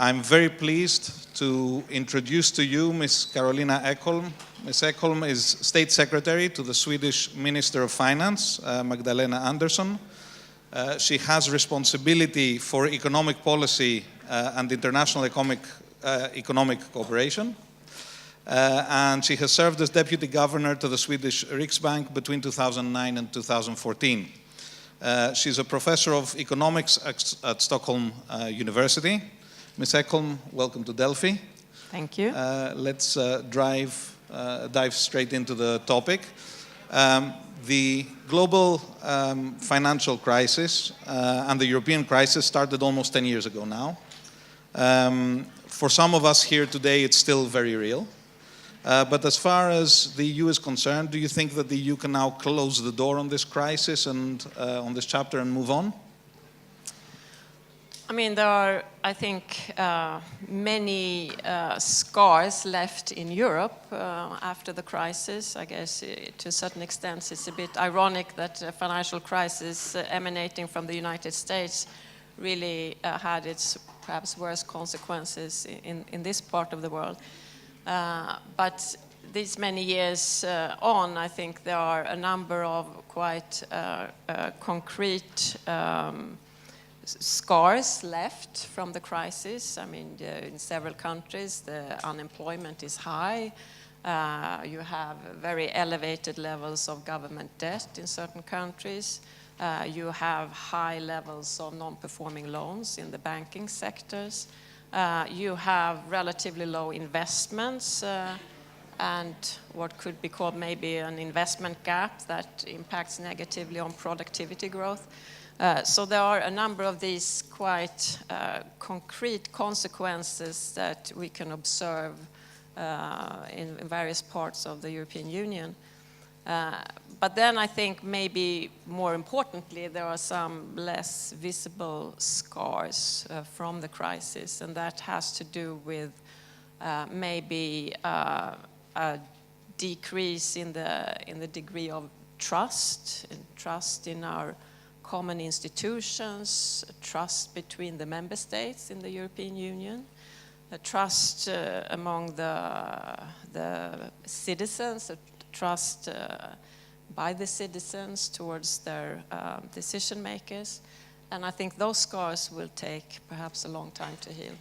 I'm very pleased to introduce to you Ms. Karolina Ekholm. Ms. Ekholm is State Secretary to the Swedish Minister of Finance, Magdalena Andersson. She has responsibility for economic policy and international economic cooperation. And she has served as Deputy Governor to the Swedish Riksbank between 2009 and 2014. She's a professor of economics at Stockholm University. Ms. Ekholm, welcome to Delphi. Thank you. Let's dive straight into the topic. The global financial crisis and the European crisis started almost 10 years ago now. For some of us here today, it's still very real. But as far as the EU is concerned, do you think that the EU can now close the door on this crisis and on this chapter and move on? I mean, there are, I think, many scars left in Europe after the crisis. I guess to a certain extent it's a bit ironic that a financial crisis emanating from the United States really had its perhaps worst consequences in this part of the world. But these many years on, I think there are a number of quite concrete scars left from the crisis. I mean, in several countries, the unemployment is high. You have very elevated levels of government debt in certain countries. You have high levels of non-performing loans in the banking sectors. You have relatively low investments and what could be called maybe an investment gap that impacts negatively on productivity growth. So there are a number of these quite concrete consequences that we can observe in various parts of the European Union. But then I think maybe more importantly, there are some less visible scars from the crisis, and that has to do with maybe a decrease in the degree of trust in our common institutions, trust between the member states in the European Union, trust among the citizens, trust by the citizens towards their decision makers. And I think those scars will take perhaps a long time to heal.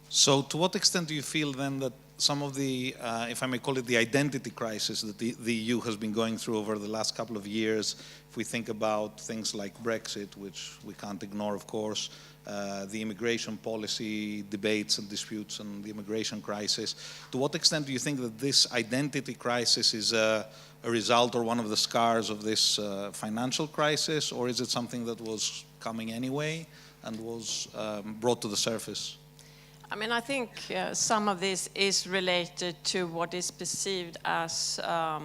So to what extent do you feel then that some of the, if I may call it the identity crisis that the EU has been going through over the last couple of years, if we think about things like Brexit, which we can't ignore, of course, the immigration policy debates and disputes and the immigration crisis, to what extent do you think that this identity crisis is a result or one of the scars of this financial crisis, or is it something that was coming anyway and was brought to the surface? I mean, I think some of this is related to what is perceived as a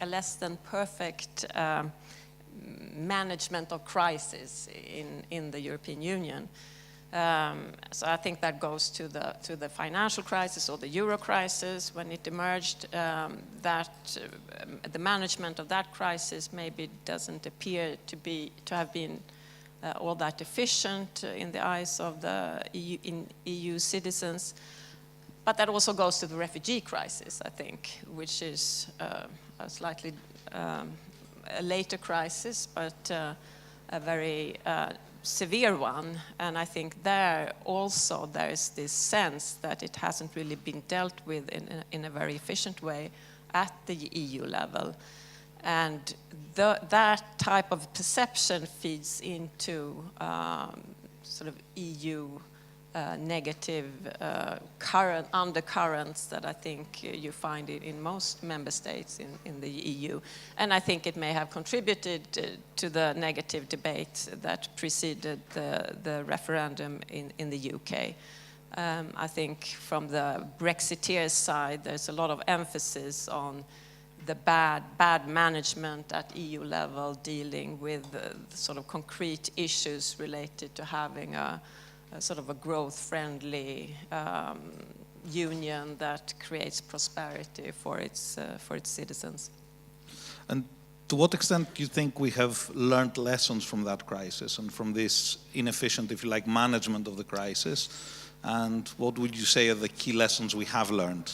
less than perfect management of crisis in the European Union. So I think that goes to the financial crisis or the euro crisis when it emerged. That the management of that crisis maybe doesn't appear to have been all that efficient in the eyes of the EU citizens. But that also goes to the refugee crisis, I think, which is a slightly a later crisis, but a very severe one. And I think there is this sense that it hasn't really been dealt with in a very efficient way at the EU level. And that type of perception feeds into sort of EU negative undercurrents that I think you find in most member states in the EU. And I think it may have contributed to the negative debate that preceded the referendum in the UK. I think from the Brexiteers' side, there's a lot of emphasis on the bad management at EU level, dealing with the sort of concrete issues related to having a sort of a growth-friendly union that creates prosperity for its citizens. And To what extent do you think we have learned lessons from that crisis and from this inefficient, if you like, management of the crisis? And what would you say are the key lessons we have learned?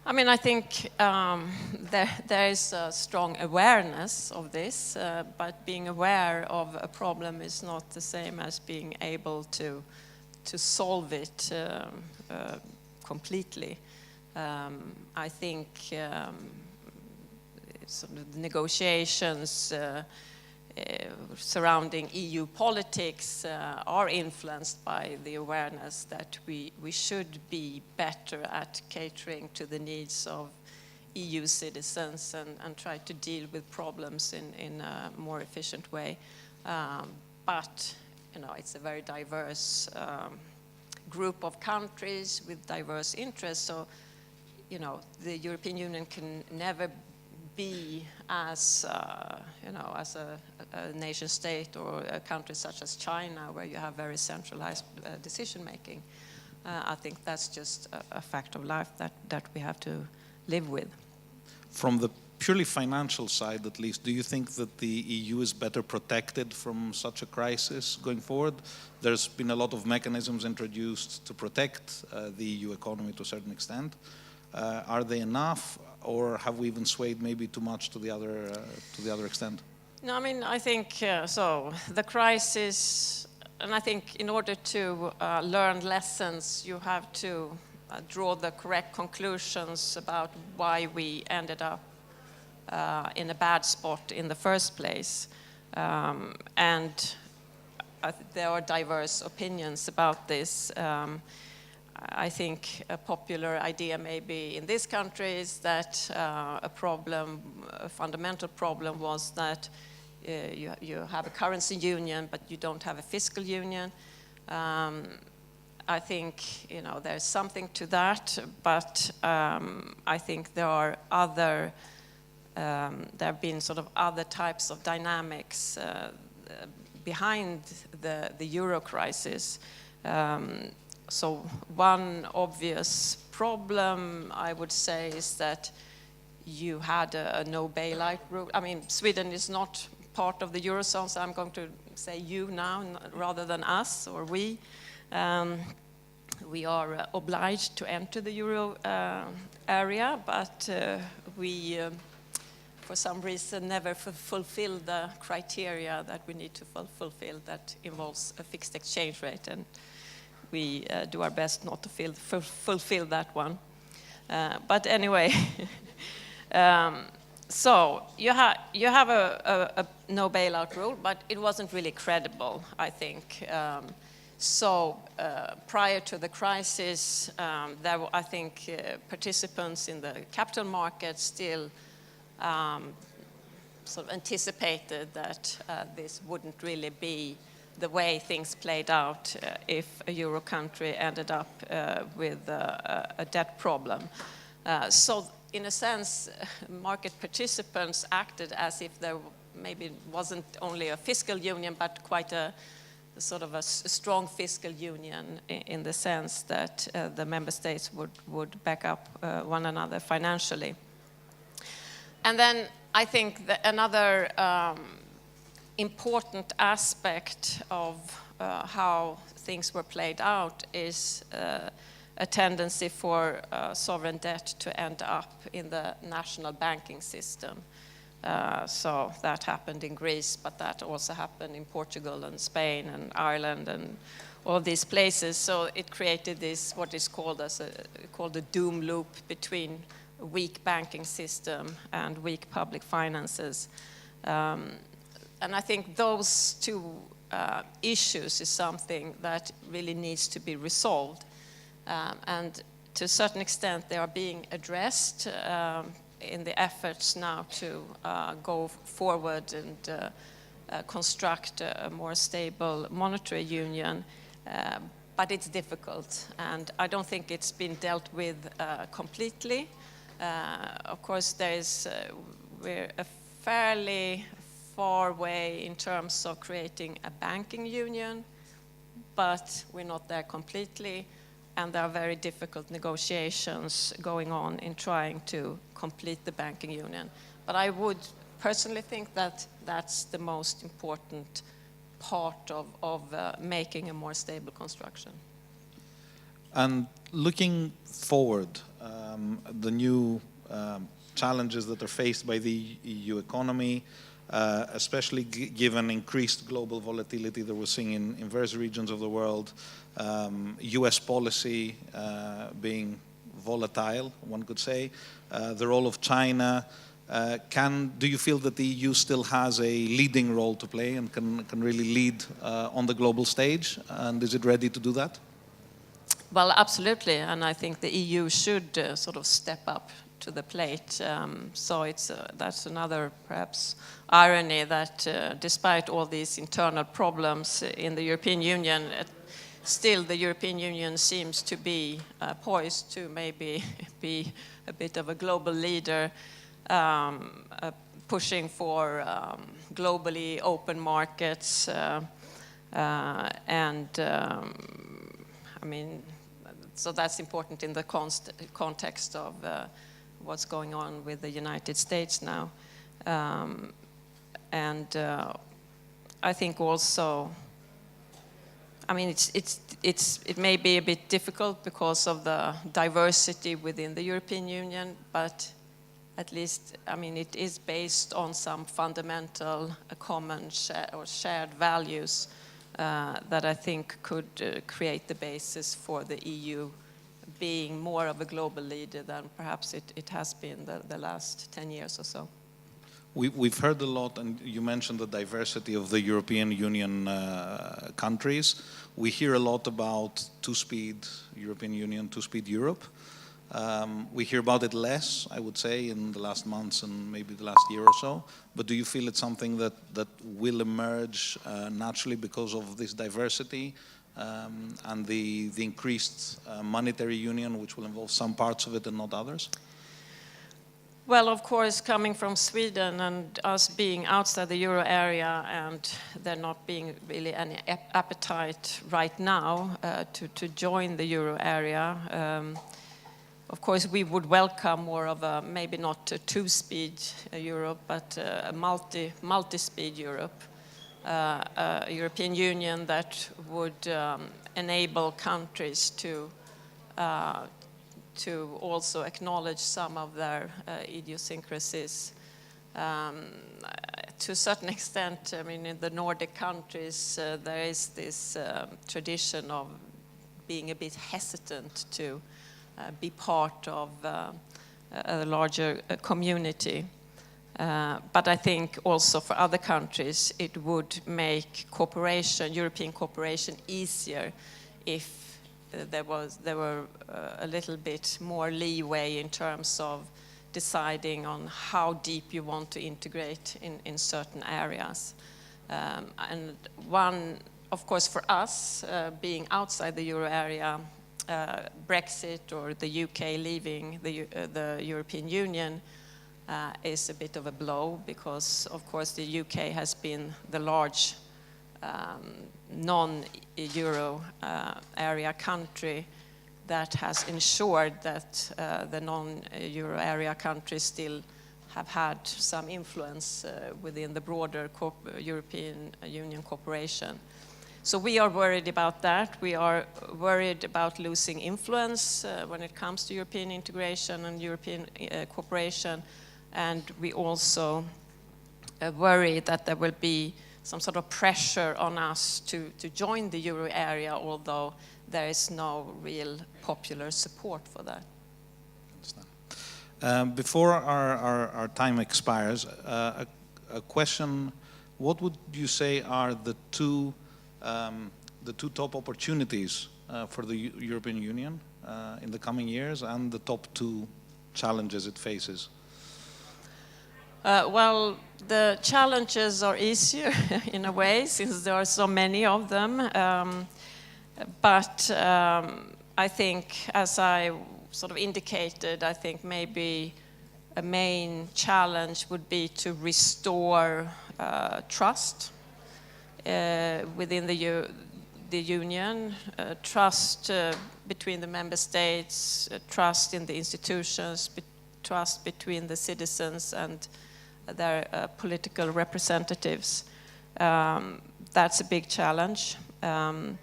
I mean, I think there is a strong awareness of this, but being aware of a problem is not the same as being able to solve it completely. I think sort of the negotiations surrounding EU politics are influenced by the awareness that we should be better at catering to the needs of EU citizens and try to deal with problems in a more efficient way. But you know, it's a very diverse group of countries with diverse interests. So, you know, the European Union can never be as, you know, as a nation state or a country such as China, where you have very centralized decision making. I think that's just a fact of life that we have to live with. From the purely financial side, at least, do you think that the EU is better protected from such a crisis going forward? There's been a lot of mechanisms introduced to protect the EU economy to a certain extent. Are they enough, or have we even swayed maybe too much to the other extent? No, I mean, I think so. The crisis, and I think in order to learn lessons, you have to draw the correct conclusions about why we ended up in a bad spot in the first place. And there are diverse opinions about this. I think a popular idea maybe in this country is that a fundamental problem was that you have a currency union, but you don't have a fiscal union. I think, you know, there's something to that, but I think there are there have been sort of other types of dynamics behind the euro crisis. So one obvious problem, I would say, is that you had a no bailout rule. I mean, Sweden is not part of the Eurozone, so I'm going to say you now rather than us or we. We are obliged to enter the euro area, but we, for some reason, never fulfill the criteria that we need to fulfill that involves a fixed exchange rate. And we do our best not to fulfill that one. But anyway, so you have a no bailout rule, but it wasn't really credible, I think. So prior to the crisis, there were, I think, participants in the capital market still sort of anticipated that this wouldn't really be the way things played out if a euro country ended up with a debt problem. So in a sense, market participants acted as if there maybe wasn't only a fiscal union, but quite a sort of a strong fiscal union in the sense that the member states would back up one another financially. And then I think that another important aspect of how things were played out is a tendency for sovereign debt to end up in the national banking system. So that happened in Greece, but that also happened in Portugal and Spain and Ireland and all these places. So it created this, what is called a doom loop between a weak banking system and weak public finances. And I think those two issues is something that really needs to be resolved. And to a certain extent, they are being addressed in the efforts now to go forward and construct a more stable monetary union. But it's difficult, and I don't think it's been dealt with completely. Of course, we're a fairly far way in terms of creating a banking union, but we're not there completely, and there are very difficult negotiations going on in trying to complete the banking union. But I would personally think that that's the most important part of making a more stable construction. And looking forward, the new challenges that are faced by the EU economy, especially given increased global volatility that we're seeing in various regions of the world, US policy being volatile, one could say, the role of China. Do you feel that the EU still has a leading role to play and can really lead on the global stage? And is it ready to do that? Well, absolutely, and I think the EU should sort of step up to the plate. So that's another perhaps irony that despite all these internal problems in the European Union, still the European Union seems to be poised to maybe be a bit of a global leader, pushing for globally open markets and I mean, so that's important in the context of what's going on with the United States now. I think also, I mean, it may be a bit difficult because of the diversity within the European Union, but at least, I mean, it is based on some fundamental common shared values that I think could create the basis for the EU being more of a global leader than perhaps it has been the last 10 years or so. We've heard a lot, and you mentioned the diversity of the European Union countries. We hear a lot about two-speed European Union, two-speed Europe. We hear about it less, I would say, in the last months and maybe the last year or so. But do you feel it's something that will emerge naturally because of this diversity and the increased monetary union, which will involve some parts of it and not others? Well, of course, coming from Sweden and us being outside the euro area and there not being really any appetite right now to join the euro area, of course, we would welcome more of a, maybe not a two-speed Europe, but a multi-speed Europe, a European Union that would enable countries to also acknowledge some of their idiosyncrasies. To a certain extent, I mean, in the Nordic countries, there is this tradition of being a bit hesitant to be part of a larger community. But I think also for other countries, it would make cooperation, European cooperation, easier if there were a little bit more leeway in terms of deciding on how deep you want to integrate in certain areas. And one, of course, for us, being outside the euro area, Brexit or the UK leaving the European Union is a bit of a blow because, of course, the UK has been the large non-euro area country that has ensured that the non-euro area countries still have had some influence within the broader European Union cooperation. So we are worried about that. We are worried about losing influence when it comes to European integration and European cooperation. And we also worry that there will be some sort of pressure on us to join the euro area, although there is no real popular support for that. Before our time expires, a question: what would you say are the two top opportunities for the European Union in the coming years, and the top two challenges it faces? Well, the challenges are easier in a way, since there are so many of them. But I think, as I sort of indicated, I think maybe a main challenge would be to restore trust within the Union, trust between the member states, trust in the institutions, trust between the citizens and their political representatives. That's a big challenge. And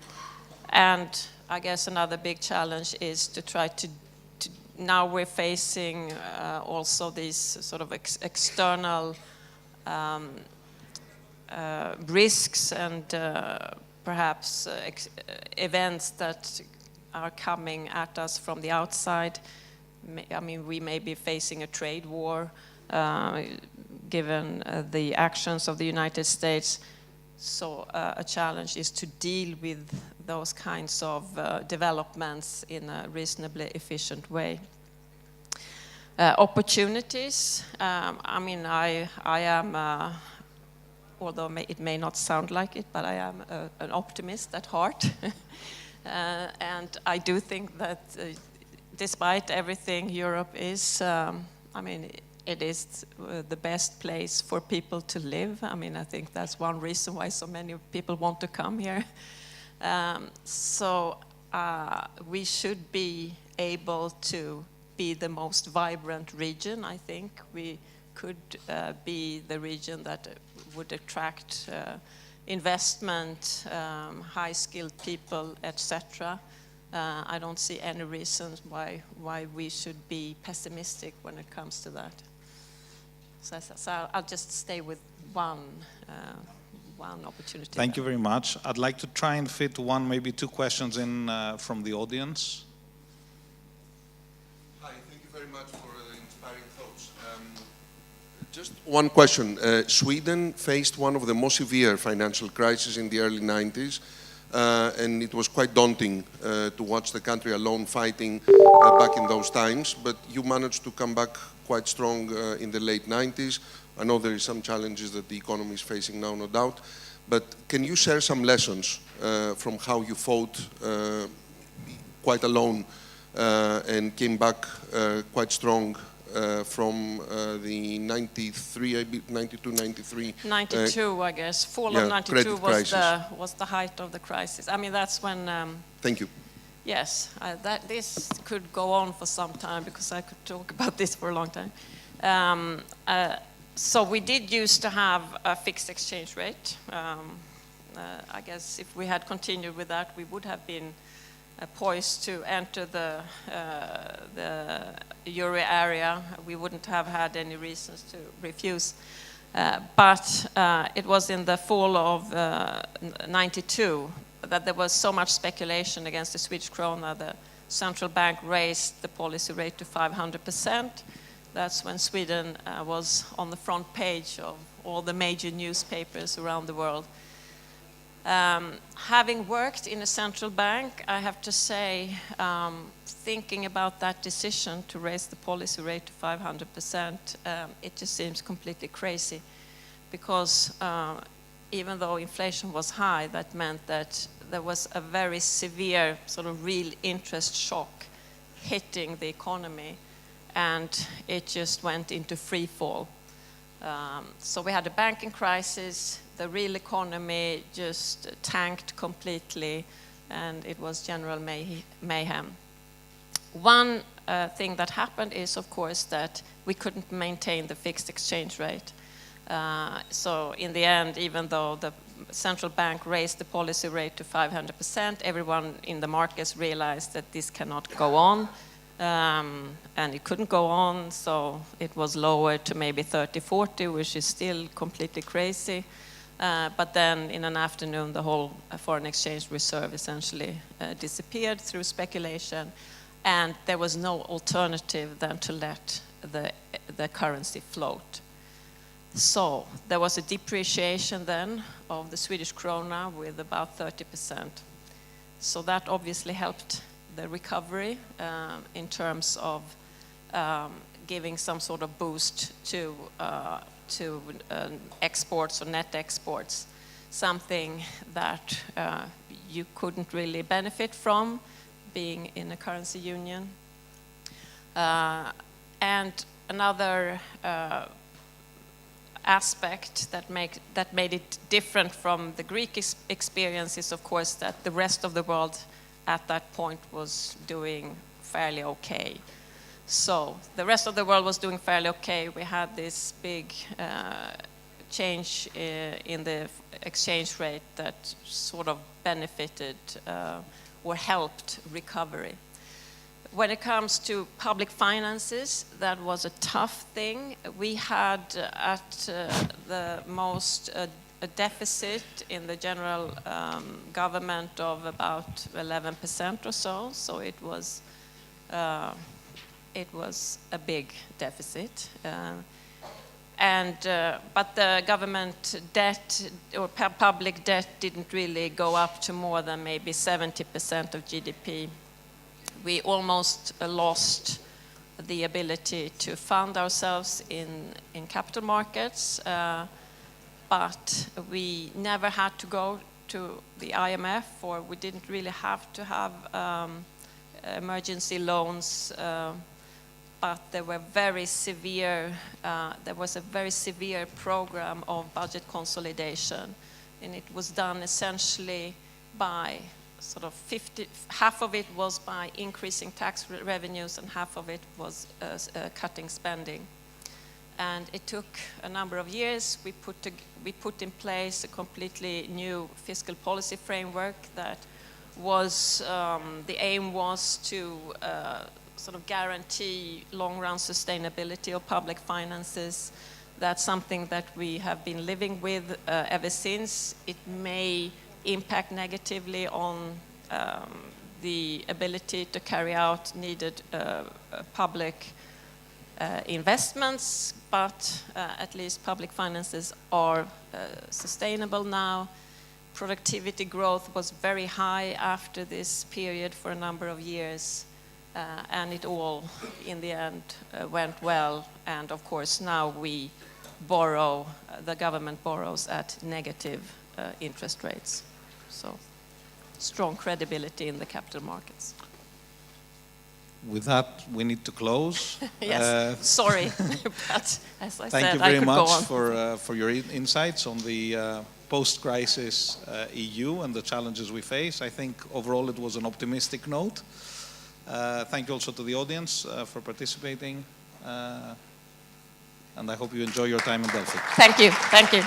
I guess another big challenge is to try to now we're facing also these sort of external risks and perhaps events that are coming at us from the outside. I mean, we may be facing a trade war given the actions of the United States. So a challenge is to deal with those kinds of developments in a reasonably efficient way. Opportunities. I mean, I am, although it may not sound like it, but I am an optimist at heart. And I do think that despite everything, Europe is, I mean, it is the best place for people to live. I mean, I think that's one reason why so many people want to come here. So we should be able to be the most vibrant region. I think we could be the region that would attract investment, high-skilled people, etc. I don't see any reasons why we should be pessimistic when it comes to that. So I'll just stay with one opportunity. Thank you very much. I'd like to try and fit one, maybe two questions in from the audience. Hi, thank you very much for the inspiring thoughts. Just one question. Sweden faced one of the most severe financial crises in the early 90s, and it was quite daunting to watch the country alone fighting back in those times, but you managed to come back quite strong in the late 90s. I know there is some challenges that the economy is facing now, no doubt, but can you share some lessons from how you fought quite alone and came back quite strong from the 92, 93? 92, I guess. Fall of 92 was the height of the crisis. I mean, that's when... Thank you. Yes, this could go on for some time because I could talk about this for a long time. So we did used to have a fixed exchange rate. I guess if we had continued with that, we would have been poised to enter the euro area. We wouldn't have had any reasons to refuse. But it was in the fall of 92 that there was so much speculation against the Swedish krona. The central bank raised the policy rate to 500%. That's when Sweden was on the front page of all the major newspapers around the world. Having worked in a central bank, I have to say, thinking about that decision to raise the policy rate to 500%, it just seems completely crazy. Because even though inflation was high, that meant that there was a very severe sort of real interest shock hitting the economy, and it just went into free fall. So we had a banking crisis, the real economy just tanked completely, and it was general mayhem. One thing that happened is, of course, that we couldn't maintain the fixed exchange rate. So in the end, even though the central bank raised the policy rate to 500%, everyone in the markets realized that this cannot go on. And it couldn't go on, so it was lowered to maybe 30-40, which is still completely crazy. But then in an afternoon, the whole foreign exchange reserve essentially disappeared through speculation, and there was no alternative than to let the currency float. So there was a depreciation then of the Swedish krona with about 30%. So that obviously helped the recovery in terms of giving some sort of boost to exports or net exports, something that you couldn't really benefit from being in a currency union. And another aspect that made it different from the Greek experience is, of course, that the rest of the world at that point was doing fairly okay. So the rest of the world was doing fairly okay. We had this big change in the exchange rate that sort of benefited or helped recovery. When it comes to public finances, that was a tough thing. We had at the most a deficit in the general government of about 11% or so. So it was a big deficit. But the government debt or public debt didn't really go up to more than maybe 70% of GDP. We almost lost the ability to fund ourselves in capital markets, but we never had to go to the IMF, or we didn't really have to have emergency loans, but there was a very severe program of budget consolidation, and it was done essentially by sort of half of it was by increasing tax revenues and half of it was cutting spending. And it took a number of years. We put in place a completely new fiscal policy framework that was, the aim was to sort of guarantee long-run sustainability of public finances. That's something that we have been living with ever since. It may impact negatively on the ability to carry out needed public investments, but at least public finances are sustainable now. Productivity growth was very high after this period for a number of years, and it all, in the end, went well. And of course, now we borrow, the government borrows at negative interest rates. So, strong credibility in the capital markets. With that, we need to close. Yes, sorry, but as I said, I could go on. Thank you very much for your insights on the post-crisis EU and the challenges we face. I think overall it was an optimistic note. Thank you also to the audience for participating. And I hope you enjoy your time in Delphi. Thank you. Thank you.